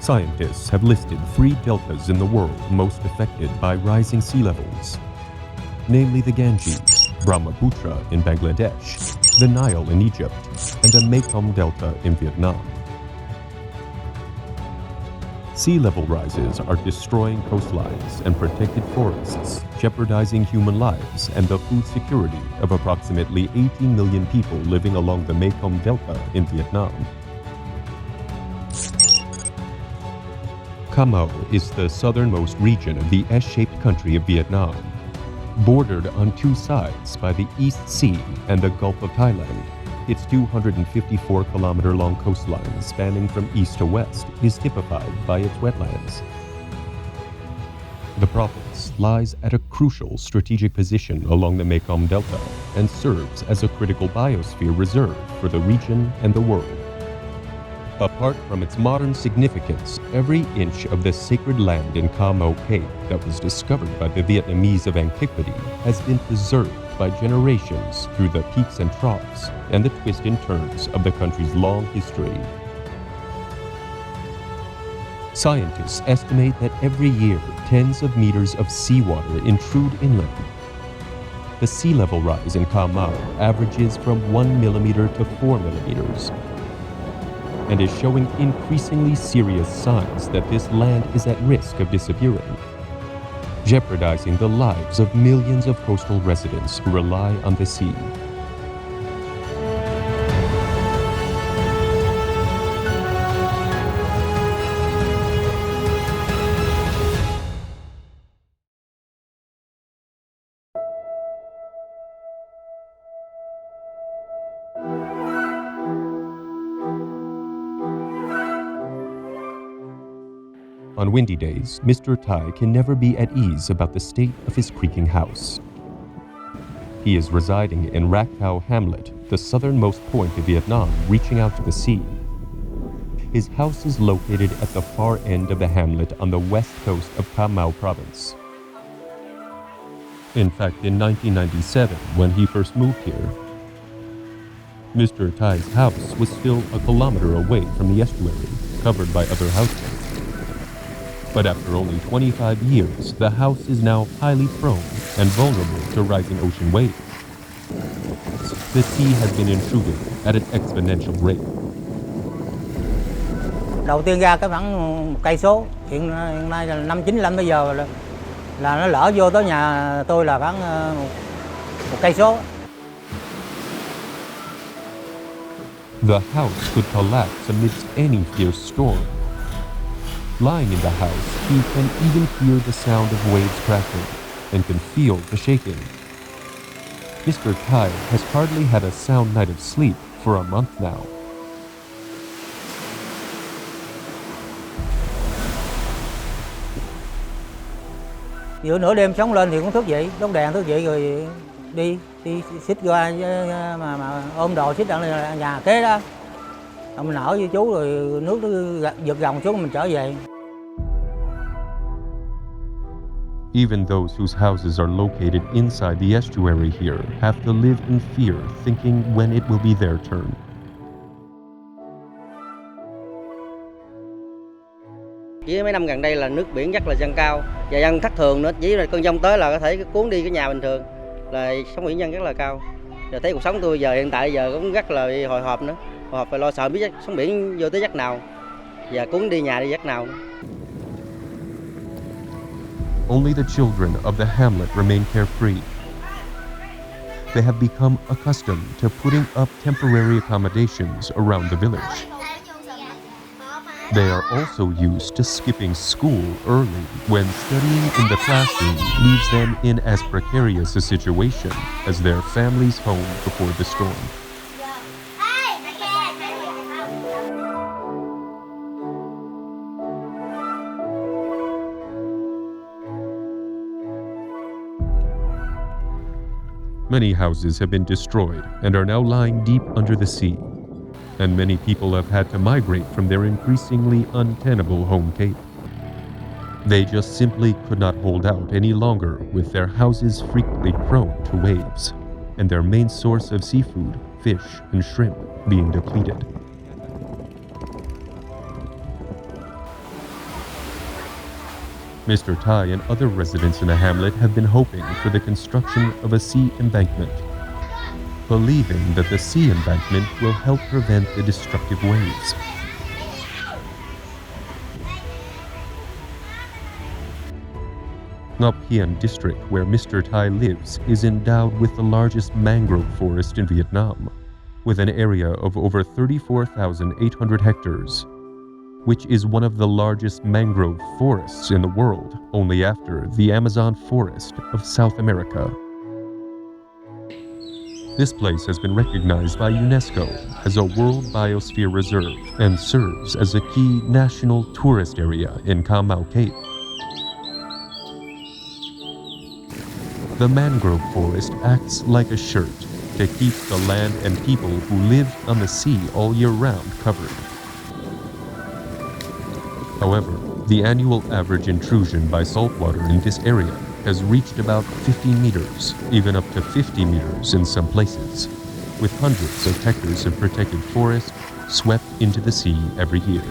Scientists have listed 3 deltas in the world most affected by rising sea levels, namely the Ganges, Brahmaputra in Bangladesh, the Nile in Egypt, and the Mekong Delta in Vietnam. Sea level rises are destroying coastlines and protected forests, jeopardizing human lives and the food security of approximately 18 million people living along the Mekong Delta in Vietnam. Cà Mau is the southernmost region of the S-shaped country of Vietnam, bordered on 2 sides by the East Sea and the Gulf of Thailand. Its 254-kilometer-long coastline, spanning from east to west, is typified by its wetlands. The province lies at a crucial strategic position along the Mekong Delta and serves as a critical biosphere reserve for the region and the world. Apart from its modern significance, every inch of the sacred land in Cà Mau Cape that was discovered by the Vietnamese of antiquity has been preserved by generations through the peaks and troughs and the twists and turns of the country's long history. Scientists estimate that every year tens of meters of seawater intrude inland. The sea level rise in Cà Mau averages from 1 millimeter to 4 millimeters, and is showing increasingly serious signs that this land is at risk of disappearing, jeopardizing the lives of millions of coastal residents who rely on the sea. On windy days, Mr. Tai can never be at ease about the state of his creaking house. He is residing in Rak Thao Hamlet, the southernmost point of Vietnam, reaching out to the sea. His house is located at the far end of the hamlet on the west coast of Cà Mau province. In fact, in 1997, when he first moved here, Mr. Tai's house was still a kilometer away from the estuary, covered by other houses. But after only 25 years, the house is now highly prone and vulnerable to rising ocean waves. The sea has been intruding at an exponential rate. Đầu tiên ra cái khoảng 1 cây số, hiện nay là năm 95 bây giờ là nó lỡ vô tới nhà tôi là khoảng 1 cây số. The house could collapse amidst any fierce storm. Lying in the house, he can even hear the sound of waves crashing and can feel the shaking. Mr. Tai has hardly had a sound night of sleep for a month now. Giữa nửa đêm sống lên thì cũng thức dậy, đốt đèn thức dậy rồi đi xích qua mà ôm đồ xích ra nhà kế đó. Mình ở với chú rồi nước nó giật gồng xuống mình trở về. Even those whose houses are located inside the estuary here have to live in fear, thinking when it will be their turn. Chỉ mấy năm gần đây là nước biển rất là dâng cao và dâng thất thường nữa, chỉ là cơn giông tới là có thể cuốn đi cái nhà bình thường, là sóng biển dâng rất là cao. Và thấy cuộc sống tôi giờ hiện tại giờ cũng rất là hồi hộp nữa. Họ phải lo sợ biết sóng biển vô tới giấc nào và cuốn đi nhà đi giấc nào nữa. Only the children of the hamlet remain carefree. They have become accustomed to putting up temporary accommodations around the village. They are also used to skipping school early when studying in the classroom leaves them in as precarious a situation as their family's home before the storm. Many houses have been destroyed and are now lying deep under the sea, and many people have had to migrate from their increasingly untenable home cape. They just simply could not hold out any longer with their houses frequently prone to waves, and their main source of seafood, fish and shrimp, being depleted. Mr. Tai and other residents in the hamlet have been hoping for the construction of a sea embankment, believing that the sea embankment will help prevent the destructive waves. Ngọc Hiền district, where Mr. Tai lives, is endowed with the largest mangrove forest in Vietnam, with an area of over 34,800 hectares, which is one of the largest mangrove forests in the world, only after the Amazon forest of South America. This place has been recognized by UNESCO as a World Biosphere Reserve and serves as a key national tourist area in Cà Mau Cape. The mangrove forest acts like a shirt to keep the land and people who live on the sea all year round covered. However, the annual average intrusion by saltwater in this area has reached about 50 meters, even up to 50 meters in some places, with hundreds of hectares of protected forest swept into the sea every year.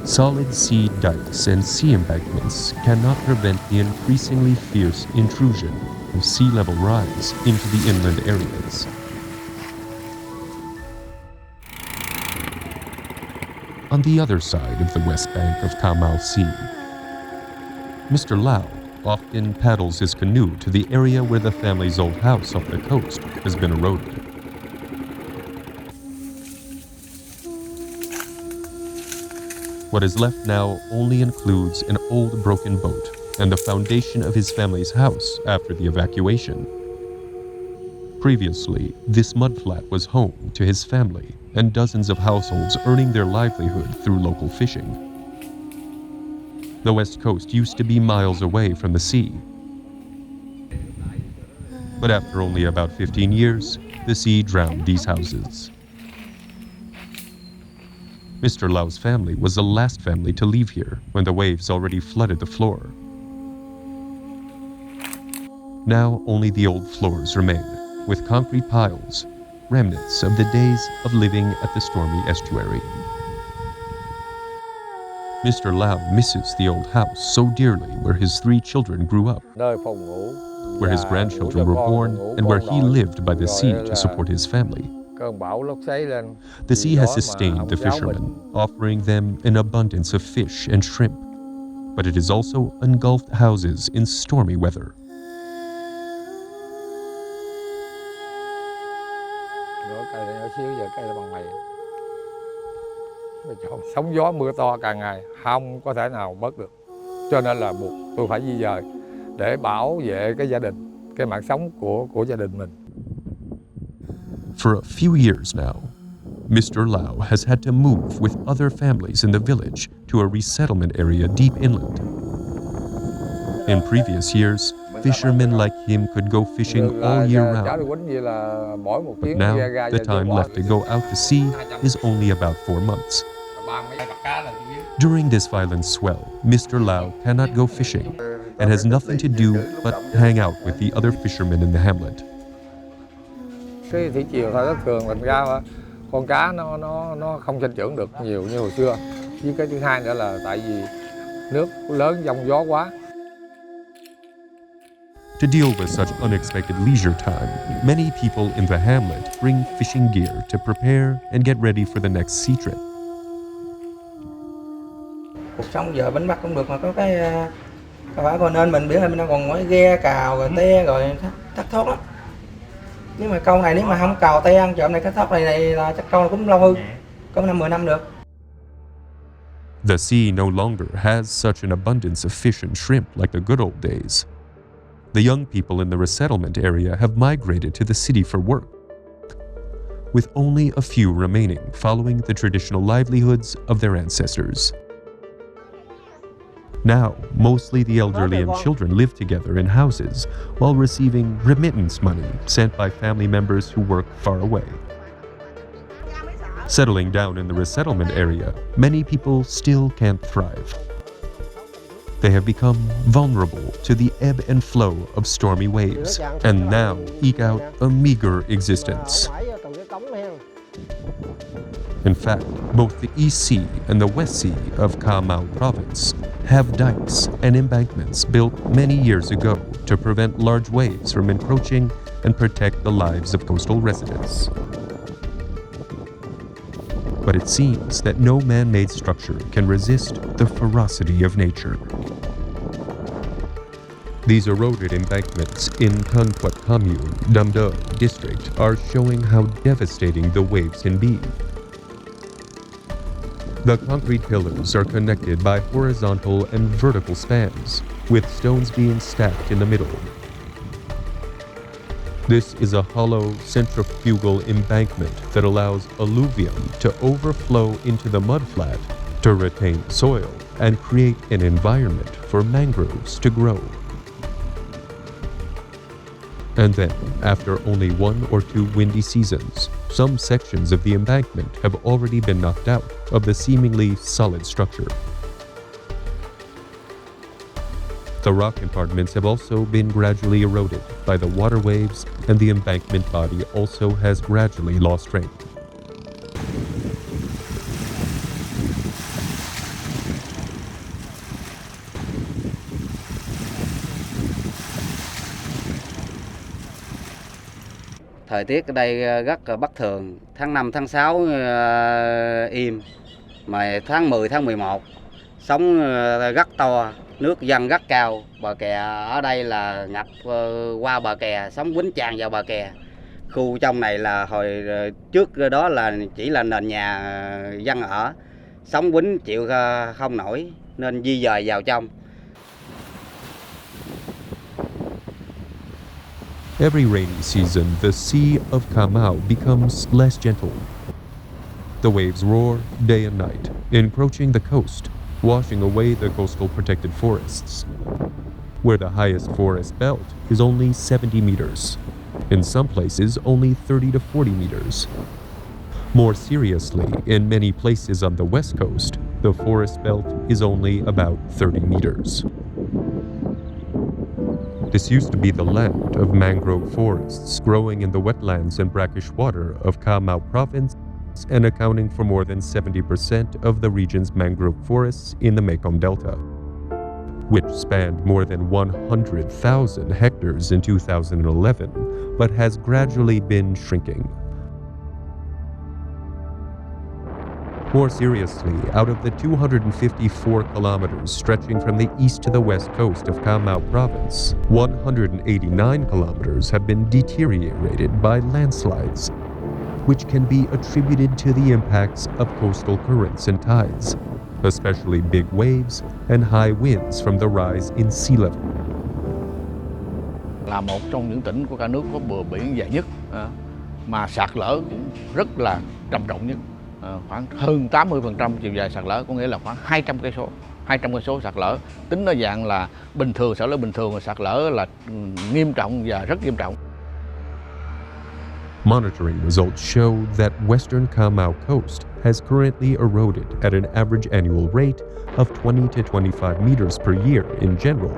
Solid sea dikes and sea embankments cannot prevent the increasingly fierce intrusion of sea level rise into the inland areas. On the other side of the west bank of Cà Mau Sea, Mr. Lau often paddles his canoe to the area where the family's old house off the coast has been eroded. What is left now only includes an old broken boat and the foundation of his family's house after the evacuation. Previously, this mudflat was home to his family and dozens of households earning their livelihood through local fishing. The west coast used to be miles away from the sea. But after only about 15 years, the sea drowned these houses. Mr. Lau's family was the last family to leave here when the waves already flooded the floor. Now only the old floors remain, with concrete piles, remnants of the days of living at the stormy estuary. Mr. Lau misses the old house so dearly where his 3 children grew up, where his grandchildren were born, and where he lived by the sea to support his family. The sea has sustained the fishermen, offering them an abundance of fish and shrimp, but it has also engulfed houses in stormy weather. Sóng gió mưa to càng ngày, không có thể nào bớt được. Cho nên là buộc tôi phải di dời để bảo vệ cái gia đình, cái mạng sống của gia đình mình. For a few years now, Mr. Lau has had to move with other families in the village to a resettlement area deep inland. In previous years, fishermen like him could go fishing all year round. But now, the time left to go out to sea is only about 4 months. During this violent swell, Mr. Lau cannot go fishing and has nothing to do but hang out with the other fishermen in the hamlet. Cái thủy triều thời rất thường, thành ra con cá nó không sinh trưởng được nhiều như hồi xưa. Với cái thứ hai nữa là tại vì nước lớn giông gió quá. To deal with such unexpected leisure time, many people in the hamlet bring fishing gear to prepare and get ready for the next sea trip. Cuộc sống giờ đánh bắt cũng được mà có cái phải còn nên mình biết là mình đang còn mỗi ghe cào rồi te rồi thắt thót lắm. Nếu mà câu này nếu mà không cào te ăn trộm này cái thót này là chắc câu này cũng lâu hư, có 5-10 năm được. The sea no longer has such an abundance of fish and shrimp like the good old days. The young people in the resettlement area have migrated to the city for work, with only a few remaining following the traditional livelihoods of their ancestors. Now, mostly the elderly and children live together in houses while receiving remittance money sent by family members who work far away. Settling down in the resettlement area, many people still can't thrive. They have become vulnerable to the ebb and flow of stormy waves and now eke out a meager existence. In fact, both the East Sea and the West Sea of Cà Mau province have dikes and embankments built many years ago to prevent large waves from encroaching and protect the lives of coastal residents. But it seems that no man-made structure can resist the ferocity of nature. These eroded embankments in Thân Quật Commune, Đầm Đơ district are showing how devastating the waves can be. The concrete pillars are connected by horizontal and vertical spans, with stones being stacked in the middle. This is a hollow centrifugal embankment that allows alluvium to overflow into the mudflat to retain soil and create an environment for mangroves to grow. And then, after only 1 or 2 windy seasons, some sections of the embankment have already been knocked out of the seemingly solid structure. The rock compartments have also been gradually eroded by the water waves, and the embankment body also has gradually lost strength. Thời tiết ở đây rất bất thường, tháng 5, tháng 6 im, mà tháng 10, tháng 11 sóng rất to, nước dâng rất cao, bờ kè ở đây là ngập qua bờ kè, sóng quýnh tràn vào bờ kè. Khu trong này là hồi trước đó là chỉ là nền nhà dân ở, sóng quýnh chịu không nổi nên di dời vào trong. Every rainy season, the Sea of Cà Mau becomes less gentle. The waves roar day and night, encroaching the coast, washing away the coastal protected forests, where the highest forest belt is only 70 meters. In some places, only 30 to 40 meters. More seriously, in many places on the west coast, the forest belt is only about 30 meters. This used to be the land of mangrove forests growing in the wetlands and brackish water of Cà Mau province and accounting for more than 70% of the region's mangrove forests in the Mekong Delta, which spanned more than 100,000 hectares in 2011, but has gradually been shrinking. More seriously, out of the 254 kilometers stretching from the east to the west coast of Cà Mau province, 189 kilometers have been deteriorated by landslides, which can be attributed to the impacts of coastal currents and tides, especially big waves and high winds from the rise in sea level. Là một trong những tỉnh của cả nước có bờ biển dài nhất, mà sạt lở cũng rất là trầm trọng nhất. Khoảng hơn 80% chiều dài sạt lở, có nghĩa là khoảng 200 cây số sạt lở. Tính nó dạng là bình thường, sạt lở bình thường, và sạt lở là nghiêm trọng và rất nghiêm trọng. Monitoring results show that western Cà Mau coast has currently eroded at an average annual rate of 20 to 25 meters per year in general,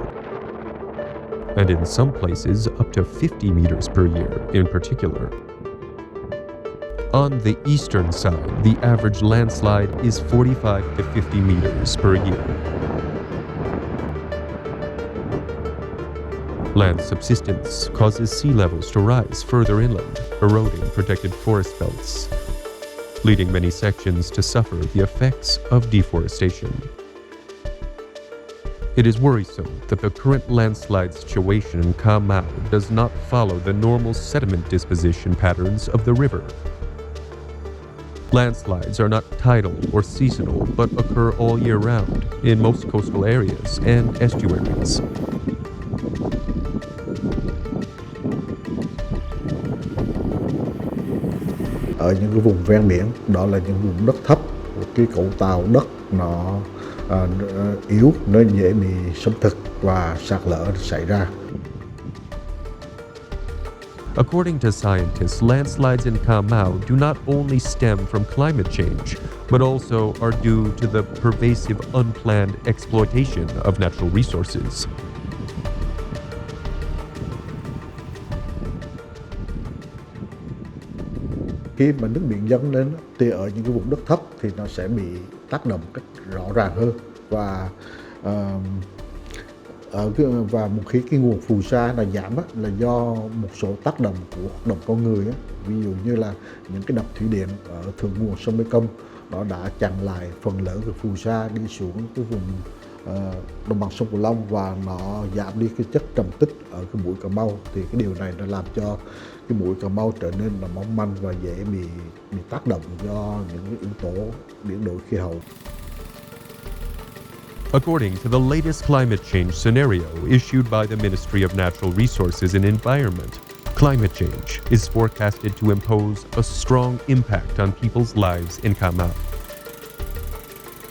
and in some places up to 50 meters per year in particular. On the eastern side, the average landslide is 45 to 50 meters per year. Land subsidence causes sea levels to rise further inland, eroding protected forest belts, leading many sections to suffer the effects of deforestation. It is worrisome that the current landslide situation in Cà Mau does not follow the normal sediment disposition patterns of the river. Landslides are not tidal or seasonal, but occur all year round in most coastal areas and estuaries. Ở những cái vùng ven biển, đó là những vùng đất thấp, cái cấu tạo đất nó yếu, nó dễ bị xâm thực và sạt lở xảy ra. According to scientists, landslides in Cà Mau do not only stem from climate change, but also are due to the pervasive unplanned exploitation of natural resources. Khi mà nước biển dâng lên thì ở những cái vùng đất thấp thì nó sẽ bị tác động cách rõ ràng hơn, và một khi cái nguồn phù sa là giảm là do một số tác động của hoạt động con người ví dụ như là những cái đập thủy điện ở thượng nguồn sông Mekong nó đã chặn lại phần lớn cái phù sa đi xuống cái vùng đồng bằng sông Cửu Long, và nó giảm đi cái chất trầm tích ở cái mũi Cà Mau. Thì cái điều này nó làm cho cái mũi Cà Mau trở nên là mong manh và dễ bị tác động do những cái yếu tố biến đổi khí hậu. According to the latest climate change scenario issued by the Ministry of Natural Resources and Environment, climate change is forecasted to impose a strong impact on people's lives in Cà Mau.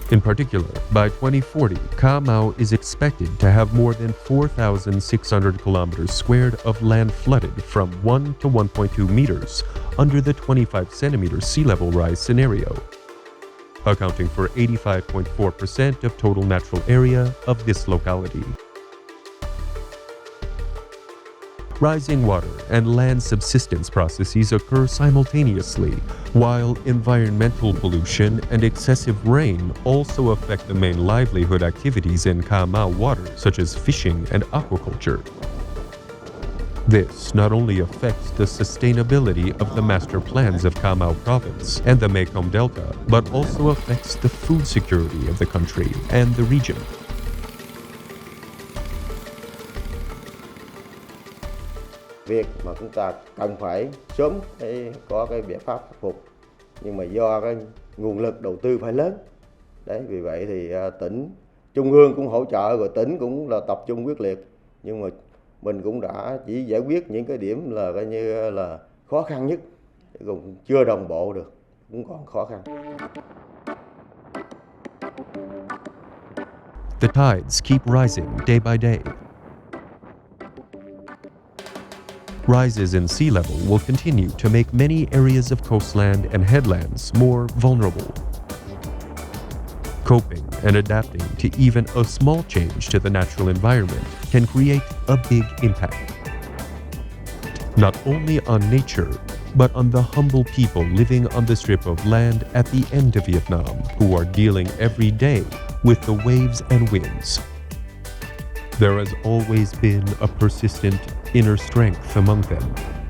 In particular, by 2040, Cà Mau is expected to have more than 4,600 kilometers squared of land flooded from 1 to 1.2 meters under the 25 centimeter sea level rise scenario, accounting for 85.4% of total natural area of this locality. Rising water and land subsistence processes occur simultaneously, while environmental pollution and excessive rain also affect the main livelihood activities in Cà Mau waters, such as fishing and aquaculture. This not only affects the sustainability of the master plans of Cà Mau province and the Mekong Delta, but also affects the food security of the country and the region. Việc mà chúng ta cần phải sớm có cái biện pháp khắc phục, nhưng mà do cái nguồn lực đầu tư phải lớn. Đấy, vì vậy thì tỉnh, trung ương cũng hỗ trợ, rồi tỉnh cũng là tập trung quyết liệt, nhưng mà mình cũng đã chỉ giải quyết những cái điểm là coi như là khó khăn nhất, cũng chưa đồng bộ được, cũng còn khó khăn. The tides keep rising day by day. Rises in sea level will continue to make many areas of coastland and headlands more vulnerable. Coping and adapting to even a small change to the natural environment can create a big impact, not only on nature, but on the humble people living on the strip of land at the end of Vietnam, who are dealing every day with the waves and winds. There has always been a persistent inner strength among them,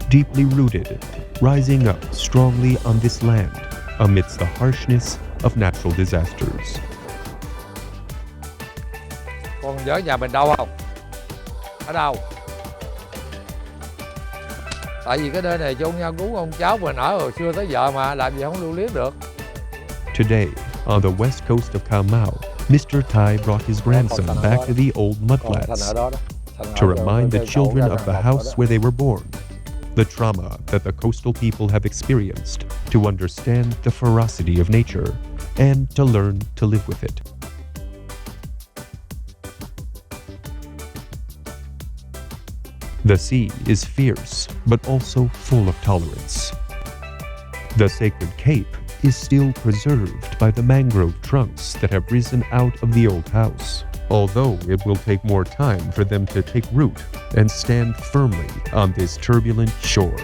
deeply rooted, rising up strongly on this land amidst the harshness of natural disasters. Con nhớ nhà mình đâu không? Ở đâu? Tại vì cái nơi này chôn nhau cứu ông cháu mình ở hồi xưa tới giờ mà, làm gì không lưu luyến được. Today, on the west coast of Cà Mau, Mr. Tai brought his grandson back to the old mudflats to remind the children of the house where they were born, the trauma that the coastal people have experienced, to understand the ferocity of nature, and to learn to live with it. The sea is fierce, but also full of tolerance. The sacred cape is still preserved by the mangrove trunks that have risen out of the old house, although it will take more time for them to take root and stand firmly on this turbulent shore.